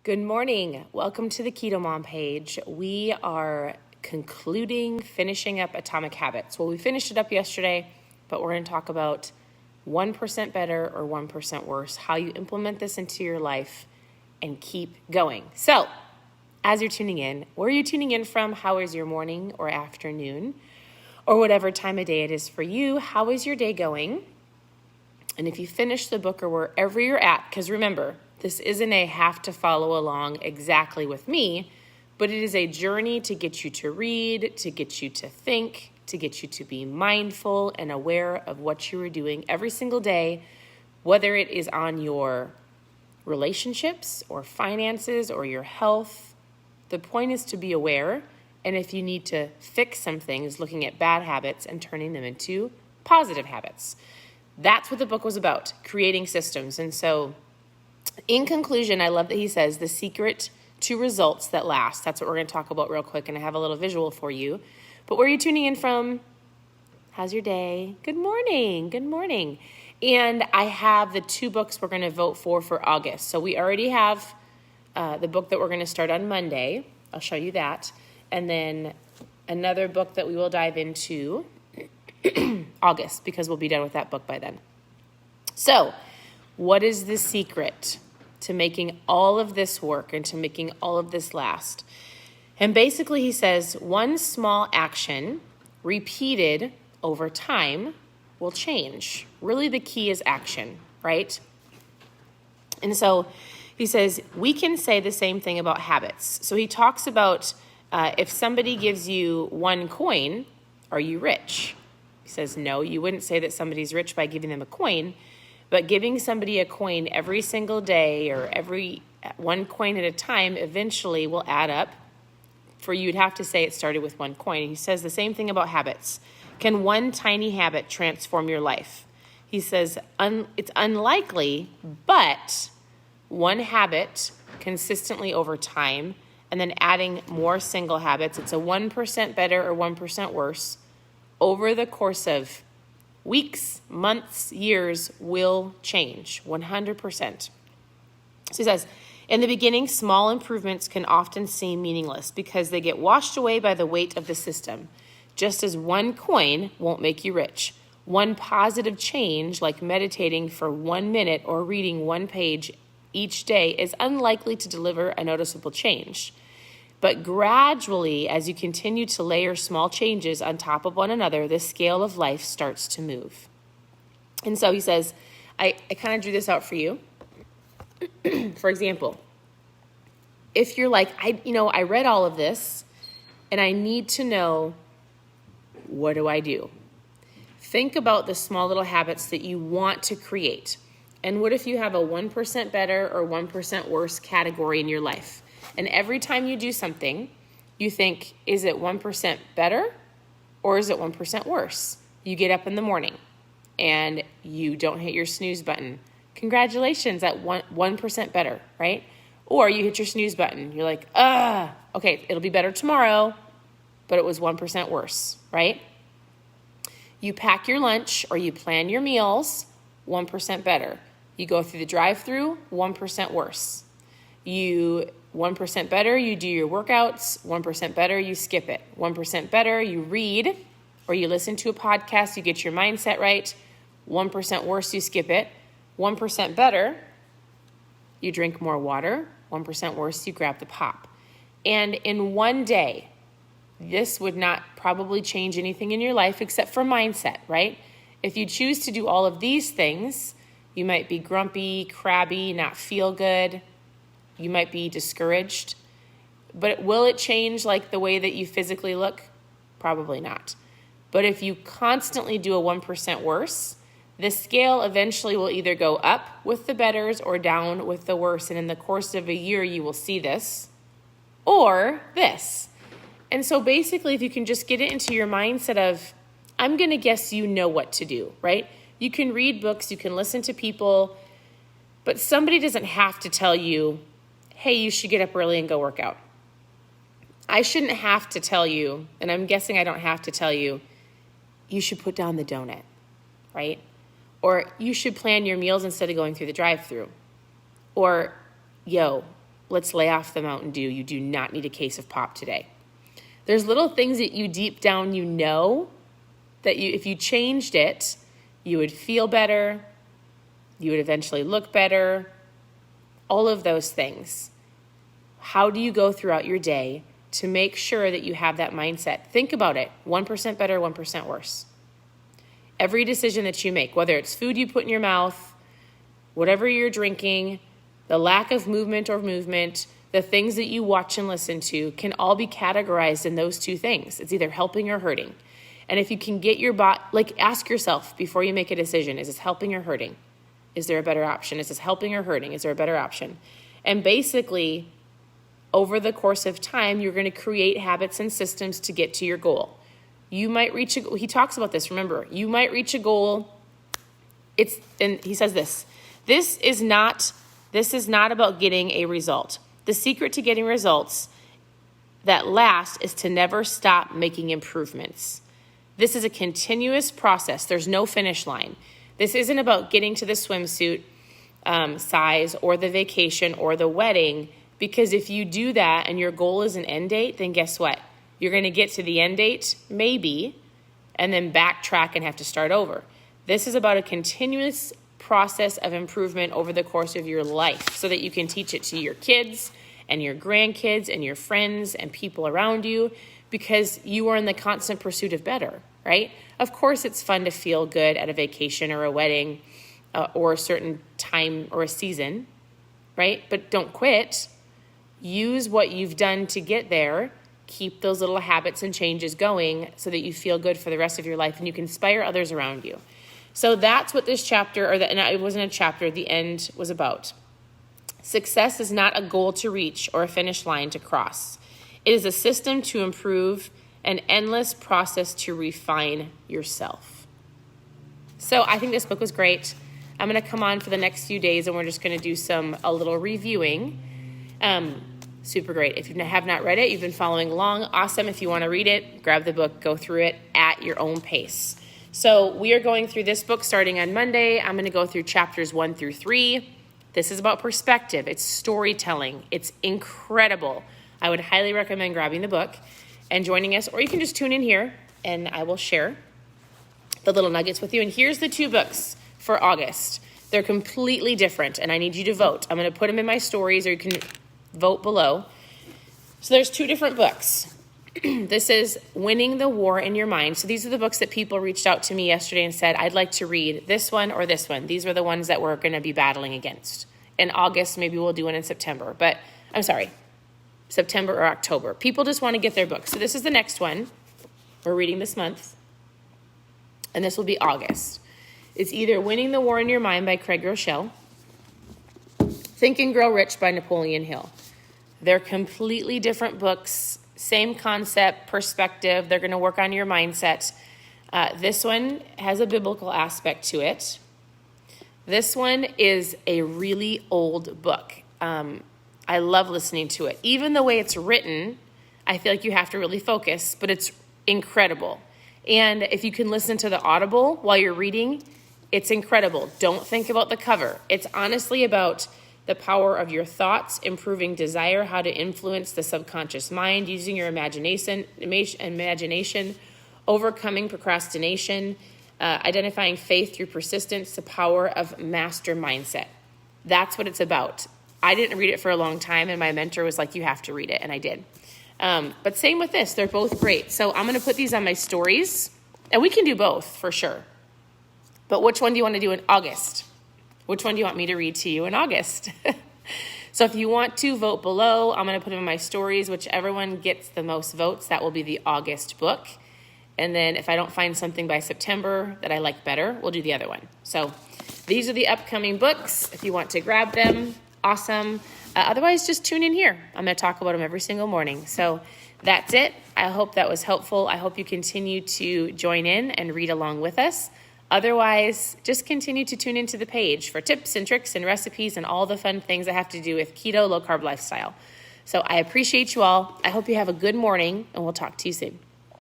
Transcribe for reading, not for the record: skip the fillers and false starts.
Good morning. Welcome to the Keto Mom page. We are finishing up Atomic Habits. Well, we finished it up yesterday, but we're going to talk about 1% better or 1% worse, how you implement this into your life and keep going. So, as you're tuning in, where are you tuning in from? How is your morning or afternoon or whatever time of day it is for you? How is your day going? And if you finish the book or wherever you're at, because remember, this isn't a have to follow along exactly with me, but it is a journey to get you to read, to get you to think, to get you to be mindful and aware of what you are doing every single day, whether it is on your relationships or finances or your health. The point is to be aware, and if you need to fix some things, looking at bad habits and turning them into positive habits. That's what the book was about, creating systems. And so in conclusion, I love that he says the secret to results that last. That's what we're going to talk about real quick, and I have a little visual for you. But where are you tuning in from? How's your day? Good morning. Good morning. And I have the two books we're going to vote for August. So we already have the book that we're going to start on Monday. I'll show you that. And then another book that we will dive into August, because we'll be done with that book by then. So, what is the secret to making all of this work and to making all of this last? And basically he says one small action repeated over time will change. Really the key is action, right? And so he says we can say the same thing about habits. So he talks about if somebody gives you one coin, are you rich? He says no, you wouldn't say that somebody's rich by giving them a coin. But giving somebody a coin every single day or every one coin at a time eventually will add up. For you'd have to say it started with one coin. He says the same thing about habits. Can one tiny habit transform your life? He says it's unlikely, but one habit consistently over time and then adding more single habits, it's a 1% better or 1% worse over the course of weeks, months, years will change 100%. So he says, in the beginning, small improvements can often seem meaningless because they get washed away by the weight of the system. Just as one coin won't make you rich, one positive change, like meditating for 1 minute or reading one page each day, is unlikely to deliver a noticeable change. But gradually, as you continue to layer small changes on top of one another, the scale of life starts to move. And so he says, I kind of drew this out for you. For example, if you're like, I read all of this and I need to know, what do I do? Think about the small little habits that you want to create. And what if you have a 1% better or 1% worse category in your life? And every time you do something, you think, is it 1% better or is it 1% worse? You get up in the morning and you don't hit your snooze button. Congratulations, at 1% better, right? Or you hit your snooze button. You're like, okay, it'll be better tomorrow, but it was 1% worse, right? You pack your lunch or you plan your meals, 1% better. You go through the drive-thru, 1% worse. 1% better, you do your workouts. 1% better, you skip it. 1% better, you read or you listen to a podcast, you get your mindset right. 1% worse, you skip it. 1% better, you drink more water. 1% worse, you grab the pop. And in one day, this would not probably change anything in your life except for mindset, right? If you choose to do all of these things, you might be grumpy, crabby, not feel good. You might be discouraged, but will it change like the way that you physically look? Probably not. But if you constantly do a 1% worse, the scale eventually will either go up with the betters or down with the worse. And in the course of a year, you will see this or this. And so basically, if you can just get it into your mindset of, I'm going to guess you know what to do, right? You can read books, you can listen to people, but somebody doesn't have to tell you, hey, you should get up early and go work out. I shouldn't have to tell you, and I'm guessing I don't have to tell you, you should put down the donut, right? Or you should plan your meals instead of going through the drive-thru. Or, let's lay off the Mountain Dew. You do not need a case of pop today. There's little things that you deep down you know that if you changed it, you would feel better, you would eventually look better, all of those things. How do you go throughout your day to make sure that you have that mindset? Think about it. 1% better, 1% worse. Every decision that you make, whether it's food you put in your mouth, whatever you're drinking, the lack of movement, the things that you watch and listen to can all be categorized in those two things. It's either helping or hurting. And if you can get your body, ask yourself before you make a decision, is this helping or hurting? Is there a better option? Is this helping or hurting? Is there a better option? And basically, over the course of time, you're going to create habits and systems to get to your goal. You might reach a goal. He talks about this, remember. You might reach a goal. And he says this. This is not about getting a result. The secret to getting results that last is to never stop making improvements. This is a continuous process. There's no finish line. This isn't about getting to the swimsuit size or the vacation or the wedding, because if you do that and your goal is an end date, then guess what? You're going to get to the end date, maybe, and then backtrack and have to start over. This is about a continuous process of improvement over the course of your life so that you can teach it to your kids and your grandkids and your friends and people around you, because you are in the constant pursuit of better, right? Of course, it's fun to feel good at a vacation or a wedding or a certain time or a season, right? But don't quit. Use what you've done to get there. Keep those little habits and changes going so that you feel good for the rest of your life and you can inspire others around you. So that's what this chapter, it wasn't a chapter, the end was about. Success is not a goal to reach or a finish line to cross. It is a system to improve, an endless process to refine yourself. So I think this book was great. I'm going to come on for the next few days and we're just going to do a little reviewing. Super great. If you have not read it, you've been following along, awesome. If you want to read it, grab the book, go through it at your own pace. So we are going through this book starting on Monday. I'm going to go through chapters 1 through 3. This is about perspective. It's storytelling. It's incredible. I would highly recommend grabbing the book and joining us, or you can just tune in here and I will share the little nuggets with you. And here's the 2 books for August. They're completely different and I need you to vote. I'm going to put them in my stories, or you can vote below. So there's 2 different books. This is Winning the War in Your Mind. So these are the books that people reached out to me yesterday and said, I'd like to read this one or this one. These are the ones that we're going to be battling against. In August, maybe we'll do one in September. But I'm sorry, September or October. People just want to get their books. So this is the next one we're reading this month. And this will be August. It's either Winning the War in Your Mind by Craig Rochelle, Think and Grow Rich by Napoleon Hill. They're completely different books, same concept, perspective. They're going to work on your mindset. This one has a biblical aspect to it. This one is a really old book. I love listening to it. Even the way it's written, I feel like you have to really focus, but it's incredible. And if you can listen to the Audible while you're reading, it's incredible. Don't think about the cover. It's honestly about the power of your thoughts, improving desire, how to influence the subconscious mind, using your imagination, overcoming procrastination, identifying faith through persistence, the power of master mindset. That's what it's about. I didn't read it for a long time, and my mentor was like, you have to read it, and I did. But same with this. They're both great. So I'm going to put these on my stories, and we can do both for sure. But which one do you want to do in August? Which one do you want me to read to you in August? So if you want to, vote below. I'm going to put them in my stories. Whichever one gets the most votes, that will be the August book. And then if I don't find something by September that I like better, we'll do the other one. So these are the upcoming books. If you want to grab them, awesome. Otherwise, just tune in here. I'm going to talk about them every single morning. So that's it. I hope that was helpful. I hope you continue to join in and read along with us. Otherwise, just continue to tune into the page for tips and tricks and recipes and all the fun things that have to do with keto, low-carb lifestyle. So I appreciate you all. I hope you have a good morning, and we'll talk to you soon.